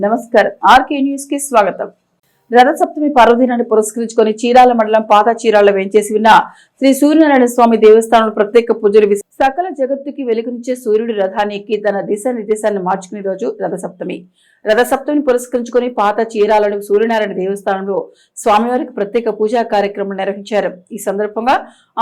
నమస్కారం. RK news కి స్వాగతం. రథసప్తమి పర్వదినాన్ని పురస్కరించుకొని చీరాల మండలం పాత చీరాల వేంచేసి ఉన్న శ్రీ సూర్యనారాయణ స్వామి దేవస్థానంలో ప్రత్యేక పూజలు సకల జగత్తుకి వెలుగునిచ్చే సూర్యుడి రథాన్ని ఎక్కి తన దిశ నిర్దేశాన్ని మార్చుకునే రోజు రథసప్తమి. రథసప్తమిని పురస్కరించుకొని పాత చీరాలను సూర్యనారాయణ దేవస్థానంలో స్వామివారికి ప్రత్యేక పూజా కార్యక్రమం నిర్వహించారు. ఈ సందర్భంగా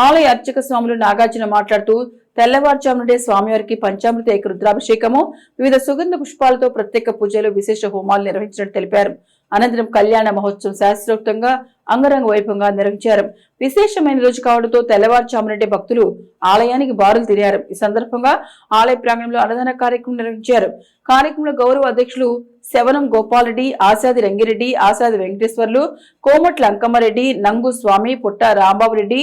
ఆలయ అర్చక స్వాములు నాగార్జున మాట్లాడుతూ తెల్లవారుజాము నుండే స్వామివారికి పంచామృత ఏక రుద్రాభిషేకము, వివిధ సుగంధ పుష్పాలతో ప్రత్యేక పూజలు, విశేష హోమాలు నిర్వహించినట్టు తెలిపారు. అనంతరం కళ్యాణ మహోత్సవం శాస్త్రోక్తంగా అంగరంగ వైభవంగా నిర్వహించారు. విశేషమైన రోజు కావడంతో తెల్లవారుజాము నుండే భక్తులు ఆలయానికి బారులు తిరిగారు. ఈ సందర్భంగా ఆలయ ప్రాంగణంలో అన్నదాన కార్యక్రమం నిర్వహించారు. కార్యక్రమంలో గౌరవ అధ్యక్షులు శవనం గోపాలరెడ్డి, ఆశాది రంగిరెడ్డి, ఆశాది వెంకటేశ్వర్లు, కోమట్ల అంకమ్మరెడ్డి, నంగు స్వామి, పుట్ట రాంబాబురెడ్డి,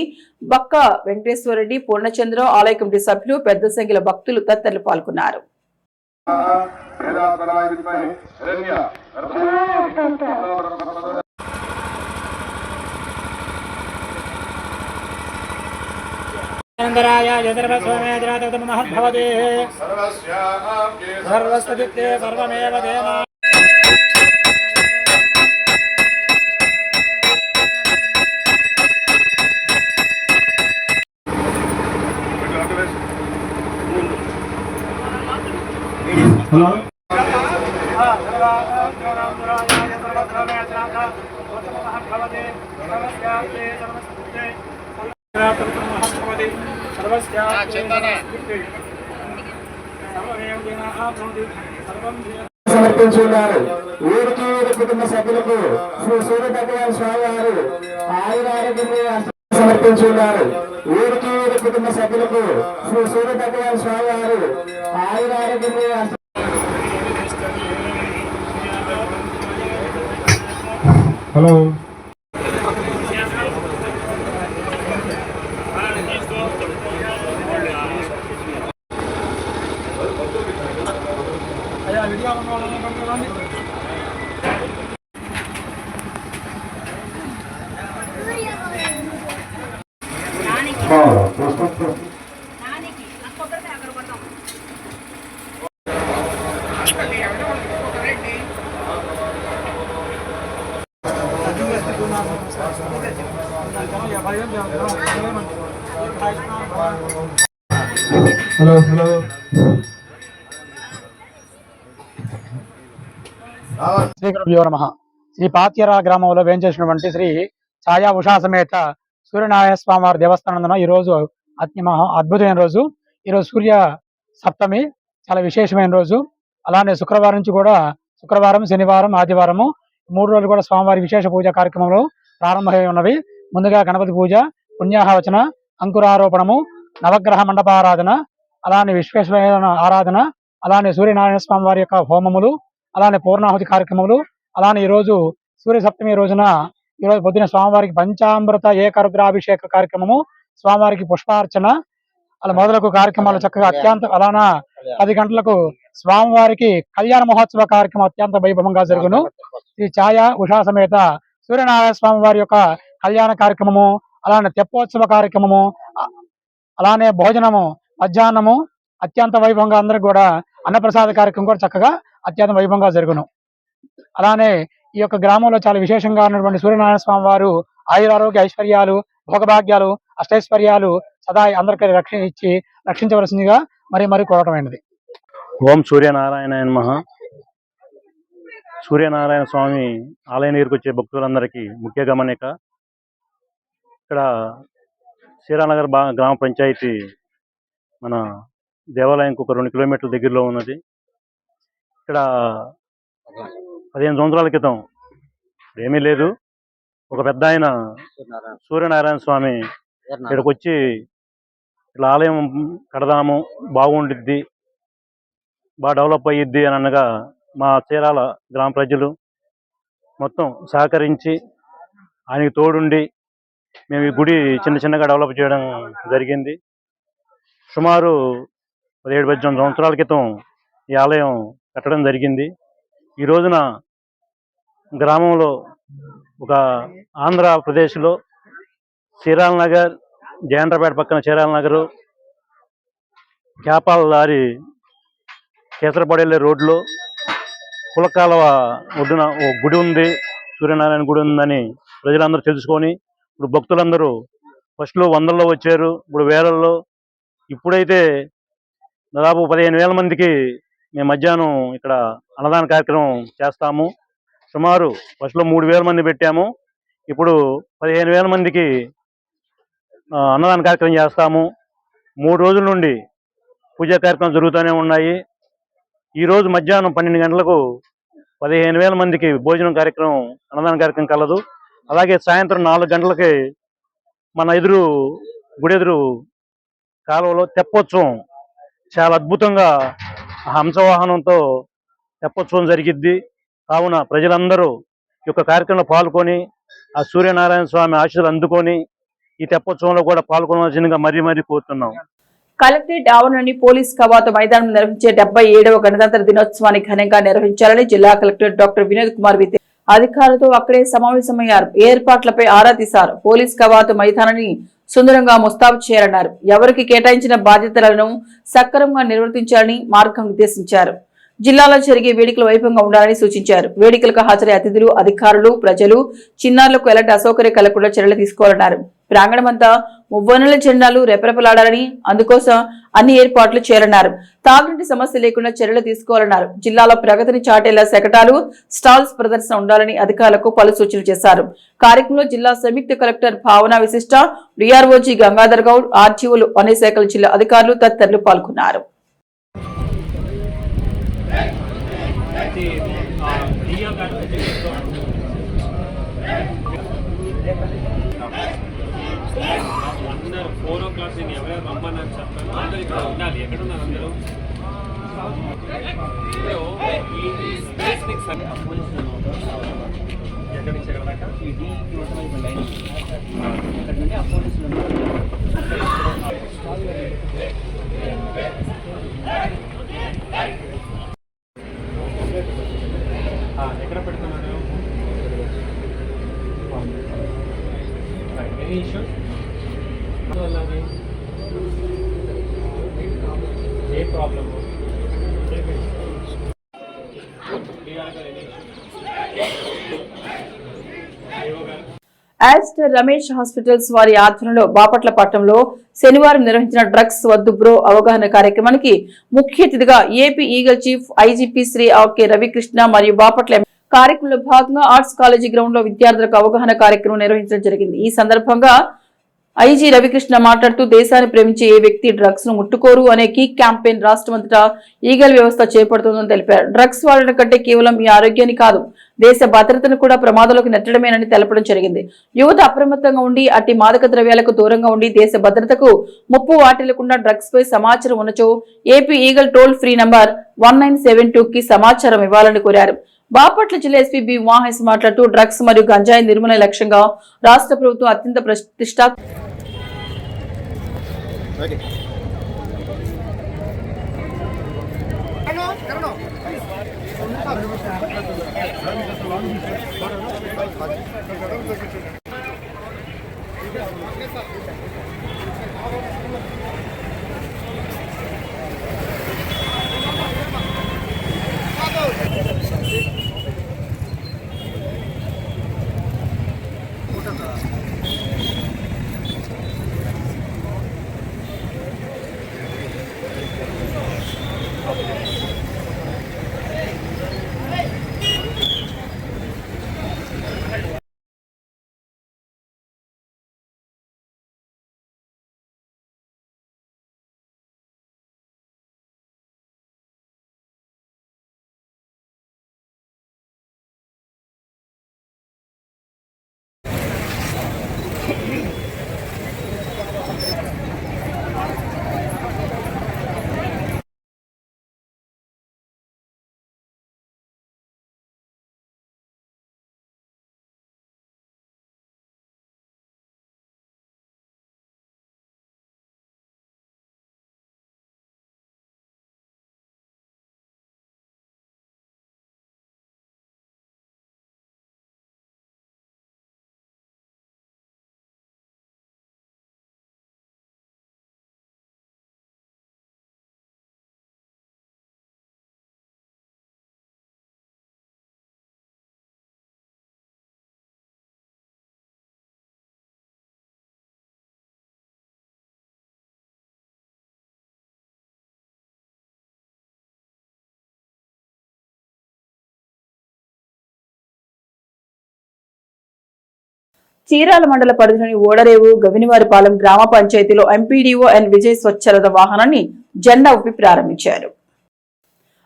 బక్క వెంకటేశ్వరరెడ్డి, పూర్ణచంద్ర, ఆలయ కమిటీ సభ్యులు, పెద్ద సంఖ్యలో భక్తులు తదితరులు పాల్గొన్నారు. సమర్పించున్నారు. ఊరికి కుటుంబ సభ్యులకు శ్రీ సూర్యనారాయణ స్వామి వారు ఆయురారోగ్యంగా సమర్పించున్నారు. ఊరికి కుటుంబ సభ్యులకు శ్రీ సూర్యనారాయణ స్వామి వారు ఆయురారోగ్యంగా. హలో హలో హలో శ్రీ గురుభ్యో నమః. శ్రీ పాత్యరా గ్రామంలో వేంచేసినటువంటి శ్రీ ఛాయా ఉషా సమేత సూర్యనారాయణ స్వామి వారి దేవస్థానంలో ఈ రోజు అద్భుతమైన రోజు. ఈరోజు సూర్య సప్తమి, చాలా విశేషమైన రోజు. అలానే శుక్రవారం నుంచి కూడా శుక్రవారం, శనివారం, ఆదివారము 3 రోజులు కూడా స్వామివారి విశేష పూజా కార్యక్రమంలో ప్రారంభమై ఉన్నవి. ముందుగా గణపతి పూజ, పుణ్యాహవచన, అంకురారోపణము, నవగ్రహ మండపారాధన, అలానే విశ్వేశ్వర ఆరాధన, అలానే సూర్యనారాయణ స్వామి వారి యొక్క హోమములు, అలానే పూర్ణాహుతి కార్యక్రమములు, అలానే ఈరోజు సూర్య సప్తమి రోజున ఈరోజు పొద్దున స్వామివారికి పంచామృత ఏకరుద్రాభిషేక కార్యక్రమము, స్వామివారికి పుష్పార్చన, అలా మొదలగు కార్యక్రమాలు చక్కగా అత్యంత అలానా 10 గంటలకు స్వామివారికి కళ్యాణ మహోత్సవ కార్యక్రమం అత్యంత వైభవంగా జరుగును. ఈ ఛాయా ఉషా సమేత సూర్యనారాయణ స్వామి వారి యొక్క కళ్యాణ కార్యక్రమము, అలానే తెప్పోత్సవ కార్యక్రమము, అలానే భోజనము మధ్యాహ్నము అత్యంత వైభవంగా అందరికి కూడా అన్నప్రసాద కార్యక్రమం కూడా చక్కగా అత్యంత వైభవంగా జరుగును. అలానే ఈ యొక్క గ్రామంలో చాలా విశేషంగా ఉన్నటువంటి సూర్యనారాయణ స్వామి వారు ఆయురారోగ్య ఐశ్వర్యాలు, భోగభాగ్యాలు, అష్టైశ్వర్యాలు సదా అందరికీ రక్షించవలసిందిగా మరి కోరటమైనది. ఓం సూర్యనారాయణ నమః. సూర్యనారాయణ స్వామి ఆలయం దగ్గరికి వచ్చే భక్తులందరికీ ముఖ్య గమనిక, ఇక్కడ శ్రీరానగర్ గ్రామ పంచాయతీ మన దేవాలయంకు ఒక 2 కిలోమీటర్ల దగ్గరలో ఉన్నది. ఇక్కడ 15 సంవత్సరాల క్రితం ఏమీ లేదు, ఒక పెద్ద ఆయన సూర్యనారాయణ స్వామి ఇక్కడికి వచ్చి ఇట్లా ఆలయం కడదాము, బాగుండిద్ది, బాగా డెవలప్ అయ్యిద్ది అని అనగా మా చీరాల గ్రామ ప్రజలు మొత్తం సహకరించి ఆయనకి తోడుండి మేము ఈ గుడి చిన్నగా డెవలప్ చేయడం జరిగింది. సుమారు 17-18 సంవత్సరాల క్రితం ఈ ఆలయం కట్టడం జరిగింది. ఈ రోజున గ్రామంలో ఒక ఆంధ్రప్రదేశ్లో చీరాల నగర్, జయండ్రపేట పక్కన చీరాల నగరు, క్యాపాల దారి కేసరపడెళ్ళే రోడ్లో కులకాలవ ఒడ్డున ఓ గుడి ఉంది, సూర్యనారాయణ గుడి ఉందని ప్రజలందరూ తెలుసుకొని ఇప్పుడు భక్తులందరూ ఫస్ట్లో వందల్లో వచ్చారు, ఇప్పుడు వేలల్లో. ఇప్పుడైతే దాదాపు 15,000 మందికి మేము మధ్యాహ్నం ఇక్కడ అన్నదాన కార్యక్రమం చేస్తాము. సుమారు ఫస్ట్లో 3,000 మంది పెట్టాము, ఇప్పుడు 15,000 మందికి అన్నదాన కార్యక్రమం చేస్తాము. 3 రోజుల నుండి పూజా కార్యక్రమాలు జరుగుతూనే ఉన్నాయి. ఈరోజు మధ్యాహ్నం 12 గంటలకు 15,000 మందికి భోజనం కార్యక్రమం, అన్నదాన కార్యక్రమం కలదు. అలాగే సాయంత్రం 4 గంటలకి మన గుడి ఎదురు కాలువలో తెప్పోత్సవం చాలా అద్భుతంగా హంసవాహనంతో తెప్పోత్సవం జరిగిద్ది. కావున ప్రజలందరూ ఈ యొక్క కార్యక్రమంలో పాల్గొని ఆ సూర్యనారాయణ స్వామి ఆశీస్సులు అందుకొని ఈ తెప్పోత్సవంలో కూడా పాల్గొనవలసిందిగా మరీ కోరుతున్నాం. కలెక్టరేట్ ఆవరణలోని పోలీస్ కవాతు మైదానం నిర్వహించే 77వ గణతంత్ర దినోత్సవాన్ని ఘనంగా నిర్వహించాలని జిల్లా కలెక్టర్ డాక్టర్ వినోద్ కుమార్ వితే అధికారులతో అక్కడే సమావేశమయ్యారు. ఏర్పాట్లపై ఆరా తీశారు. పోలీస్ కవాతు మైదానాన్ని సుందరంగా ముస్తాబు చేయాలన్నారు. ఎవరికి కేటాయించిన బాధ్యతలను సక్రమంగా నిర్వర్తించాలని మార్గనిర్దేశించారు. జిల్లాలో జరిగే వేడుకలు వైభవంగా ఉండాలని సూచించారు. వేడుకలకు హాజరయ్యే అతిథులు, అధికారులు, ప్రజలు, చిన్నారులకు ఎలాంటి అసౌకర్యం కలగకుండా చర్యలు తీసుకోవాలన్నారు. ప్రాంగణమంతా మువ్వనుల జెండాలు రెపరెపలాడాలని, అందుకోసం అన్ని ఏర్పాట్లు చేయాలన్నారు. తాగునీటి సమస్య లేకుండా చర్యలు తీసుకోవాలన్నారు. జిల్లాలో ప్రగతిని చాటేలా శకటాలు, స్టాల్స్ ప్రదర్శన ఉండాలని అధికారులకు పలు సూచనలు చేశారు. కార్యక్రమంలో జిల్లా సంయుక్త కలెక్టర్ భావన విశిష్ట, డిఆర్ఓజీ గంగాధర్ గౌడ్, ఆర్టీఓలు, అన్ని శాఖల జిల్లా అధికారులు తదితరులు పాల్గొన్నారు. అందరూ 4 o'clock నేను ఎవరెవరు రమ్మని చెప్పాను. అందరూ ఇక్కడ ఉండాలి. ఎక్కడున్నారు అందరూ? ఈ స్పేస్ మీకు ఎక్కడి నుంచి ఎక్కడ దాకా ఇక్కడ నుండి ఆ పోలీసులు ఎక్కడ పెడుతున్నారు? Any issues? A problem? Aster Ramesh hospitals వారి ఆధ్వర్యంలో బాపట్ల పట్టణంలో శనివారం నిర్వహించిన డ్రగ్స్ వద్దు బ్రో అవగాహన కార్యక్రమానికి ముఖ్య అతిథిగా AP Eagle chief IGP Shri RK Ravikrishna మరియు బాపట్ల కార్యక్రమంలో భాగంగా ఆర్ట్స్ కాలేజీ గ్రౌండ్ లో విద్యార్థులకు అవగాహన కార్యక్రమం నిర్వహించడం జరిగింది. ఈ సందర్భంగా ఐజీ రవికృష్ణ మాట్లాడుతూ దేశాన్ని ప్రేమించే ఏ వ్యక్తి డ్రగ్స్ ను ముట్టుకోరు అనే కీ క్యాంపెయిన్ రాష్ట్రమంతటా ఈగల్ వ్యవస్థ చేపడుతుందని తెలిపారు. డ్రగ్స్ వాడడం కంటే కేవలం మీ ఆరోగ్యాన్ని కాదు, దేశ భద్రతను కూడా ప్రమాదంలోకి నెట్టడమేనని తెలపడం జరిగింది. యువత అప్రమత్తంగా ఉండి అట్టి మాదక ద్రవ్యాలకు దూరంగా ఉండి దేశ భద్రతకు ముప్పు వాటిల్లకుండా డ్రగ్స్ పై సమాచారం ఉన్నచో AP Eagle toll free number 1972 కి సమాచారం ఇవ్వాలని కోరారు. బాపట్ల జిల్లా ఎస్పీ బి వాహెస్ మాట్లాడుతూ డ్రగ్స్ మరియు గంజాయి నిర్మూలన లక్ష్యంగా రాష్ట్ర ప్రభుత్వం అత్యంత ప్రతిష్టాత్మక చీరాల మండల పరిధిలోని ఓడరేవు గవినివారిపాలెం గ్రామ పంచాయతీలో ఎంపీడీఓ ఎన్ విజయ్ స్వచ్ఛరథ వాహనాన్ని జెండా ఊపి ప్రారంభించారు.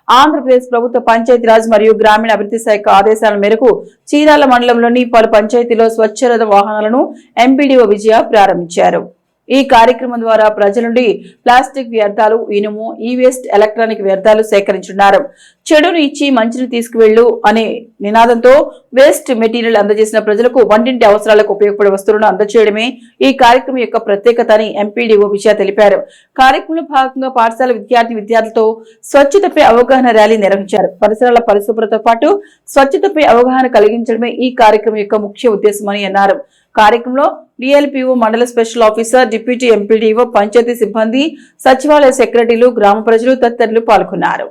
ఆంధ్రప్రదేశ్ ప్రభుత్వ పంచాయతీరాజ్ మరియు గ్రామీణ అభివృద్ధి శాఖ ఆదేశాల మేరకు చీరాల మండలంలోని పలు పంచాయతీలో స్వచ్ఛరథ వాహనాలను ఎంపీడీఓ విజయ ప్రారంభించారు. ఈ కార్యక్రమం ద్వారా ప్రజల నుండి ప్లాస్టిక్ వ్యర్థాలు, ఇనుము, ఈ-వేస్ట్, ఎలక్ట్రానిక్ వ్యర్థాలు సేకరించున్నారు. చెడును ఇచ్చి మంచిని తీసుకువెళ్ళు అనే నినాదంతో వేస్ట్ మెటీరియల్ అందజేసిన ప్రజలకు వంటింటి అవసరాలకు ఉపయోగపడే వస్తువులను అందజేయడమే ఈ కార్యక్రమం యొక్క ప్రత్యేకత అని ఎంపీడీఓ విజయ తెలిపారు. కార్యక్రమంలో భాగంగా పాఠశాల విద్యార్థులతో స్వచ్ఛతపై అవగాహన ర్యాలీ నిర్వహించారు. పరిసరాల పరిశుభ్రతతో పాటు స్వచ్ఛతపై అవగాహన కలిగించడమే ఈ కార్యక్రమం యొక్క ముఖ్య ఉద్దేశమని అన్నారు. కార్యక్రమంలో డిఎల్పిఓ, మండల special officer, deputy MPDO, panchayat సిబ్బంది, సచివాలయ సెక్రటరీలు, గ్రామ ప్రజలు తదితరులు పాల్గొన్నారు.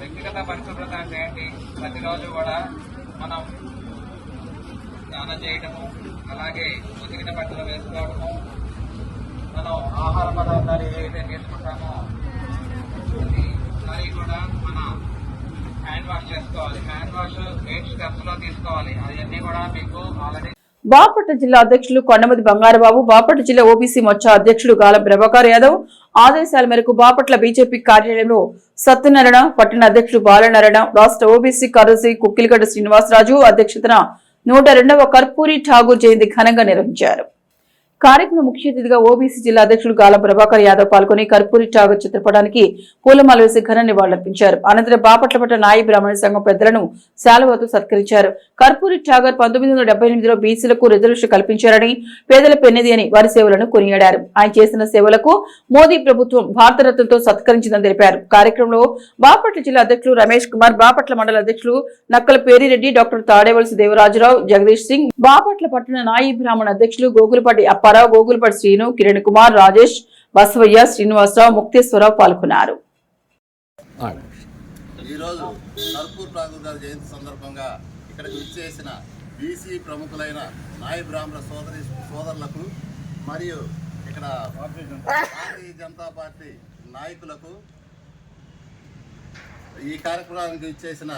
వ్యక్తిగత పరిశుభ్రత అంటే ఏంటి? ప్రతిరోజు కూడా మనం స్నానం చేయడము, అలాగే ఉతికిన బట్టలు వేసుకోవడము, మనం ఆహార పదార్థాలు ఏవైతే తీసుకుంటామో అది కూడా మన హ్యాండ్ వాష్ చేసుకోవాలి. హ్యాండ్ వాష్ 8 స్టెప్స్ లో తీసుకోవాలి. అవన్నీ కూడా మీకు ఆల్రెడీ బాపట్ల జిల్లా అధ్యక్షులు కొండమతి బంగారబాబు, బాపట్ల జిల్లా ఓబీసీ మోర్చా అధ్యక్షులు గాలం ప్రభాకర్ యాదవ్ ఆదేశాల మేరకు బాపట్ల బీజేపీ కార్యాలయంలో సత్యనారాయణ, పట్టణ అధ్యక్షులు బాలనారాయణ, రాష్ట్ర ఓబీసీ కార్యదర్శి కుక్కిలిగడ్డ శ్రీనివాసరాజు అధ్యక్షతన 102వ కర్పూరి ఠాగూర్ జయంతి ఘనంగా నిర్వహించారు. కార్యక్రమం ముఖ్య అతిథిగా ఓబీసీ జిల్లా అధ్యక్షులు గాలం ప్రభాకర్ యాదవ్ పాల్గొని కర్పూరి ఠాగూర్ చిత్రపటానికి పూలమాల వేసి ఘన నివాళులర్పించారు. అనంతరం బాపట్ల పట్ల నాయి బ్రాహ్మణ సంఘం పెద్దలను శాలువాతో సత్కరించారు. కర్పూరి ఠాగూర్ 1978లో బీసీలకు రిజర్వేషన్ కల్పించారని, పేదల పెన్నిది అని వారి సేవలను కొనియాడారు. ఆయన చేసిన సేవలకు మోదీ ప్రభుత్వం భారతరత్నంతో సత్కరించిందని తెలిపారు. కార్యక్రమంలో బాపట్ల జిల్లా అధ్యక్షులు రమేష్ కుమార్, బాపట్ల మండల అధ్యక్షులు నక్కల పేరిరెడ్డి, డాక్టర్ తాడేవలసి దేవరాజురావు, జగదీష్ సింగ్, బాపట్ల పట్టణ నాయి బ్రాహ్మణ అధ్యక్షులు గోగులపాటి అప్పారావు, గోగులపాటి శ్రీను, కిరణ్ కుమార్, రాజేష్, బసవయ్య, శ్రీనివాసరావు, ముక్తేశ్వరరావు పాల్గొన్నారు. ఈరోజు కర్పూర్ ఠాగూర్ గారి జయంతి సందర్భంగా ఇక్కడికి విచ్చేసిన బీసీ ప్రముఖులైన నాయ బ్రాహ్మణ సోదరులకు మరియు ఇక్కడ భారతీయ జనతా పార్టీ నాయకులకు, ఈ కార్యక్రమానికి విచ్చేసిన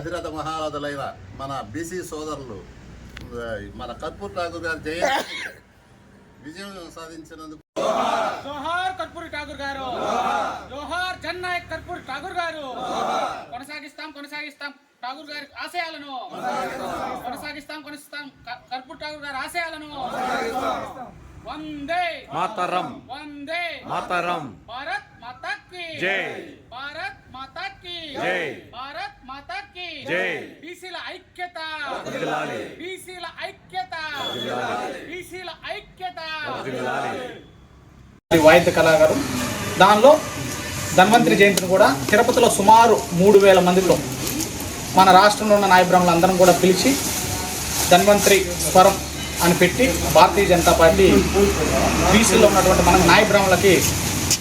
అధిరథ మహారథులైన మన బీసీ సోదరులు మన కర్పూర్ ఠాగూర్ గారి జయంతి విజయం సాధించినందుకు జోహార్ కర్పూరి ఠాగూర్ గారు, జోహార్ జననాయక్ కర్పూరి ఠాగూర్ గారు. కొనసాగిస్తాం ఠాగూర్ గారి ఆశయాలను, కొనసాగిస్తాం కర్పూరి ఠాగూర్ గారి ఆశయాలను. వందే మాతరం, వందే మాతరం. భారత్ మాతా కీ జై, భారత్ మాతా కీ జై, భారత్ మాతా కీ జై. బీసీల ఐక్యత, బీసీల ఐక్యత, బీసీల ఐక్యత. వాయిద్య కళాకారు. దానిలో ధన్వంతరి జయంతిని కూడా తిరుపతిలో సుమారు 3000 మందితో మన రాష్ట్రంలో ఉన్న నాయ బ్రాహ్మణులు అందరం కూడా పిలిచి ధన్వంతరి స్వరం అని పెట్టి భారతీయ జనతా పార్టీ బీసీలో ఉన్నటువంటి మన నాయ బ్రాహ్మణులకి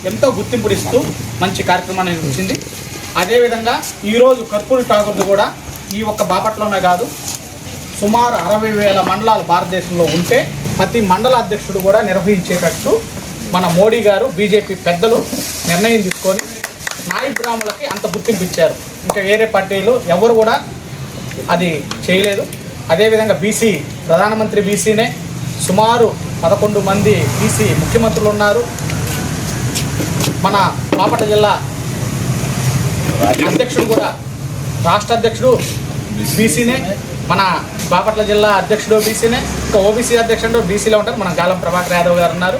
ఎంతో గుర్తింపునిస్తూ మంచి కార్యక్రమాన్ని నిర్వహించింది. అదేవిధంగా ఈరోజు కర్పూరి ఠాగూర్ది కూడా ఈ ఒక్క బాపట్లోనే కాదు, సుమారు 60,000 మండలాలు భారతదేశంలో ఉంటే ప్రతి మండల అధ్యక్షుడు కూడా నిర్వహించేటట్టు మన మోడీ గారు, బీజేపీ పెద్దలు నిర్ణయం తీసుకొని నాయ బ్రాహ్మణులకి అంత గుర్తింపు ఇచ్చారు. ఇంకా వేరే పార్టీలు ఎవరు కూడా అది చేయలేదు. అదేవిధంగా బీసీ ప్రధానమంత్రి బీసీనే, సుమారు 11 మంది బీసీ ముఖ్యమంత్రులు ఉన్నారు. మన బాపట్ల జిల్లా అధ్యక్షుడు కూడా, రాష్ట్ర అధ్యక్షుడు బీసీనే, మన బాపట్ల జిల్లా అధ్యక్షుడు బీసీనే, ఇంకా ఓబీసీ అధ్యక్షుడు బీసీలో ఉంటారు, మన గాలం ప్రభాకర్ యాదవ్ గారు ఉన్నారు.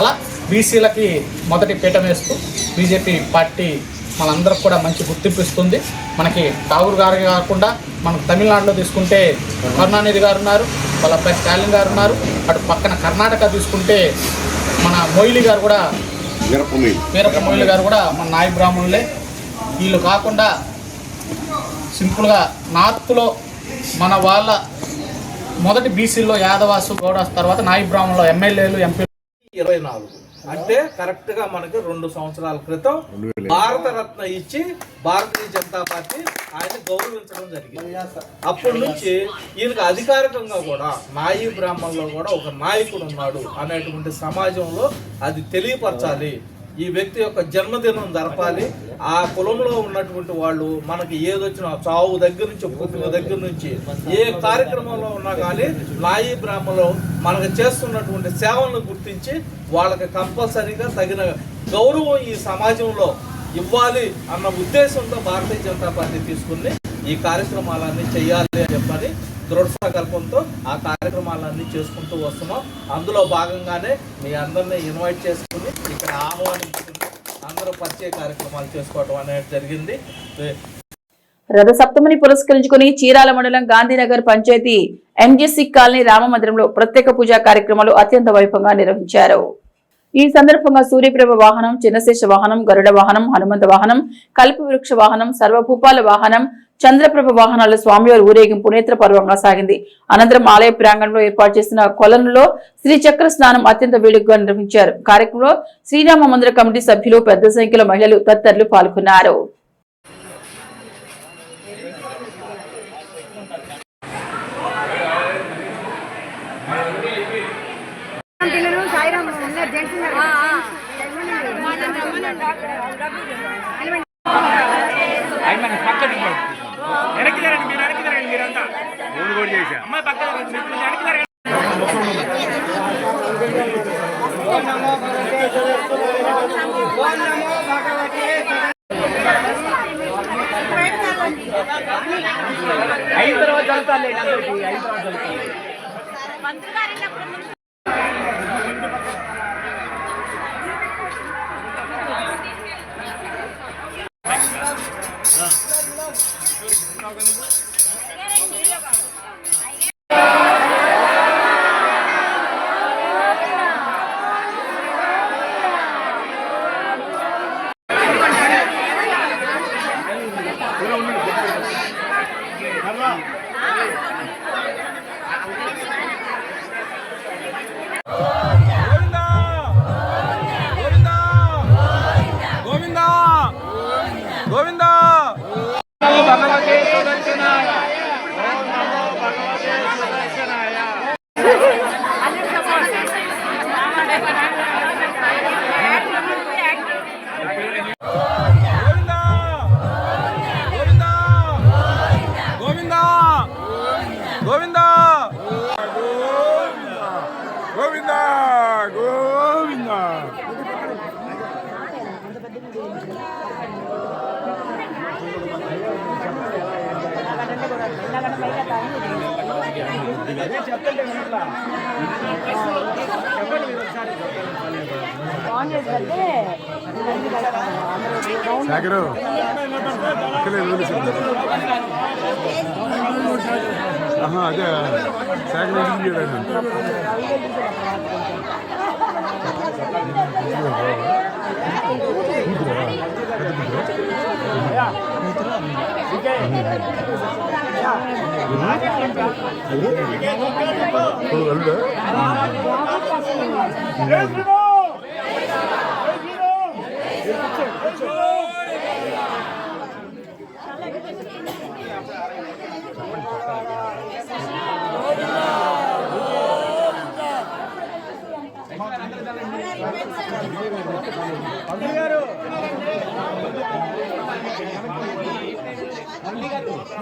అలా బీసీలకి మొదటి పీఠం వేస్తూ బీజేపీ పార్టీ మనందరికి కూడా మంచి గుర్తింపు ఇస్తుంది. మనకి ఠాగూర్ గారు కాకుండా మనకు తమిళనాడులో తీసుకుంటే కరుణానిధి గారు ఉన్నారు, వాళ్ళ అబ్బాయి స్టాలిన్ గారు ఉన్నారు. అటు పక్కన కర్ణాటక తీసుకుంటే మన మొయిలి గారు కూడా, వీరప్ప మొయిలి గారు కూడా మన నాయ బ్రాహ్మణులే. వీళ్ళు కాకుండా సింపుల్గా నార్త్లో మన వాళ్ళ మొదటి బీసీలో యాదవాసు గౌడాస్ తర్వాత నాయి బ్రాహ్మణులు ఎమ్మెల్యేలు ఎంపీ 24 అంటే కరెక్ట్గా మనకి 2 సంవత్సరాల క్రితం భారతరత్న ఇచ్చి భారతీయ జనతా పార్టీ ఆయన గౌరవించడం జరిగింది. అప్పటి నుంచి ఈయనకు అధికారికంగా కూడా నాయి బ్రాహ్మణులో కూడా ఒక నాయకుడు ఉన్నాడు అనేటువంటి సమాజంలో అది తెలియపరచాలి. ఈ వ్యక్తి యొక్క జన్మదినం జరపాలి. ఆ కులంలో ఉన్నటువంటి వాళ్ళు మనకి ఏదొచ్చినా చావు దగ్గర నుంచి పుట్టిన దగ్గర నుంచి ఏ కార్యక్రమంలో ఉన్నా కానీ నాయి బ్రాహ్మణులు మనకు చేస్తున్నటువంటి సేవలను గుర్తించి వాళ్ళకి కంపల్సరీగా తగిన గౌరవం ఈ సమాజంలో ఇవ్వాలి అన్న ఉద్దేశంతో భారతీయ జనతా పార్టీ తీసుకుని ఈ కార్యక్రమాలన్నీ చేయాలి అని చెప్పని దృఢ సంకల్పంతో ఆ కార్యక్రమాలన్నీ చేసుకుంటూ వస్తున్నాం. అందులో భాగంగానే మీ అందరినీ ఇన్వైట్ చేసుకుని ఇక్కడ ఆహ్వానించుకుని అందరూ పరిచయ కార్యక్రమాలు చేసుకోవడం అనేది జరిగింది. రథ సప్తమిని పురస్కరించుకుని చీరాల మండలం గాంధీనగర్ పంచాయతీ ఎంజెసి కాలనీ రామ మందిరంలో ప్రత్యేక పూజా కార్యక్రమాలు అత్యంత వైభవంగా నిర్వహించారు. ఈ సందర్భంగా సూర్యప్రభ వాహనం, చిన్నశేష వాహనం, గరుడ వాహనం, హనుమంత వాహనం, కల్పవృక్ష వాహనం, సర్వభూపాల వాహనం, చంద్రప్రభ వాహనాల స్వామివారి ఊరేగింపు నేత్రపర్వంగా సాగింది. అనంతరం ఆలయ ప్రాంగణంలో ఏర్పాటు చేసిన కొలనులో శ్రీచక్ర స్నానం అత్యంత వేడుకగా నిర్వహించారు. కార్యక్రమంలో శ్రీరామ మందిర కమిటీ సభ్యులు, పెద్ద సంఖ్యలో మహిళలు తదితరులు పాల్గొన్నారు. అదే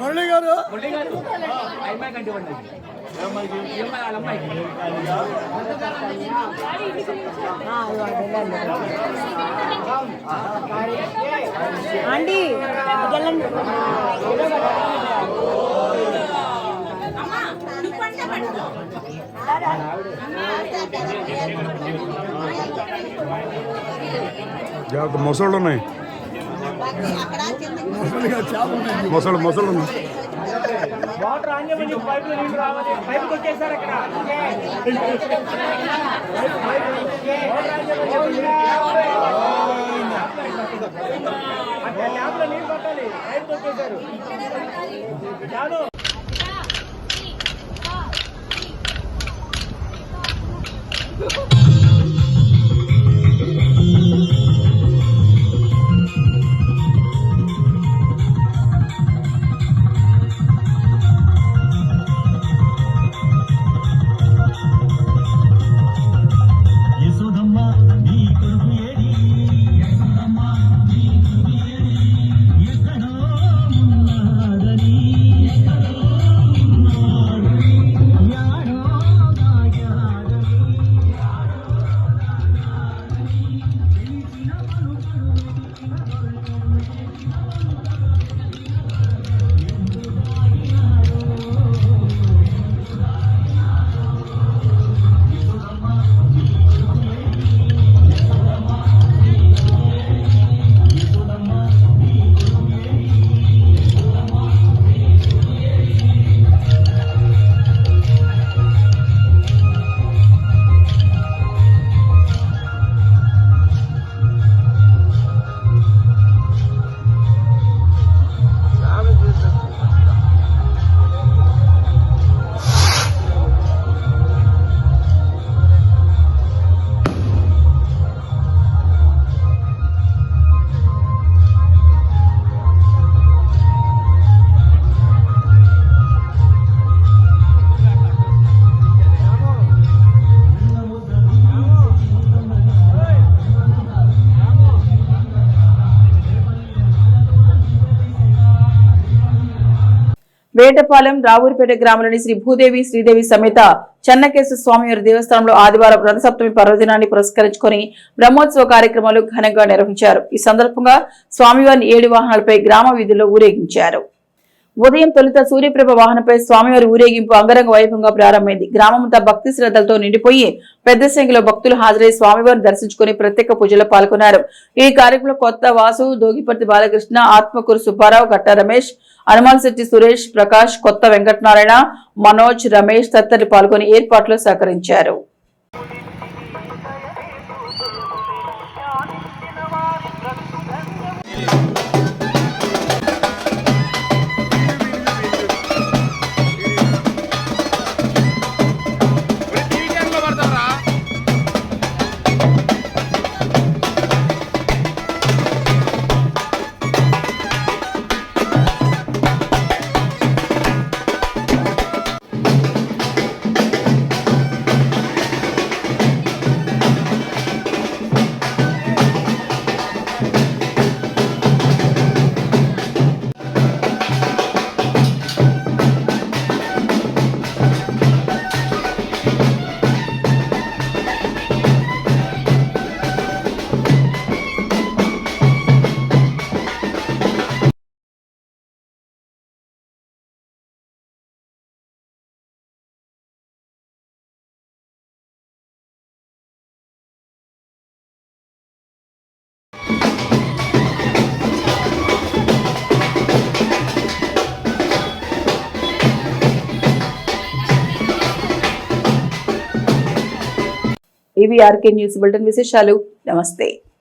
మురళి గారు ఆంటీ మొసళ్ళు ఉన్నాయి, మొసళ్ళు ఉన్నాయి. వాటర్ ఆన్ చేయమని పైపులో నీళ్ళు రావాలి, పైపు కొట్టేశారు అక్కడ. వాటర్ ఆన్ చేయమని వేటపాలెం రావూరిపేట గ్రామంలోని శ్రీ భూదేవి శ్రీదేవి సమేత చెన్నకేశ్వర స్వామివారి దేవస్థానంలో ఆదివారం రథసప్తమి పర్వదినాన్ని పురస్కరించుకొని బ్రహ్మోత్సవ కార్యక్రమాలు ఘనంగా నిర్వహించారు. ఈ సందర్భంగా స్వామివారిని 7 వాహనాలపై గ్రామ వీధుల్లో ఊరేగించారు. ఉదయం తొలుత సూర్యప్రభ వాహనంపై స్వామివారి ఊరేగింపు అంగరంగ వైభవంగా ప్రారంభమైంది. గ్రామమంతా భక్తి శ్రద్ధలతో నిండిపోయి పెద్ద సంఖ్యలో భక్తులు హాజరై స్వామివారిని దర్శించుకుని ప్రత్యేక పూజలో పాల్గొన్నారు. ఈ కార్యక్రమంలో కొత్త వాసు, దోగిపర్తి బాలకృష్ణ, ఆత్మకూరు సుబ్బారావు, గట్ట రమేష్, హనుమాన్శెట్టి సురేష్, ప్రకాష్, కొత్త వెంకటనారాయణ, మనోజ్, రమేష్ తదితరులు పాల్గొని ఏర్పాట్లు సహకరించారు. ఇవి ఆర్కే న్యూస్ బులెటిన్ విశేషాలు. నమస్తే.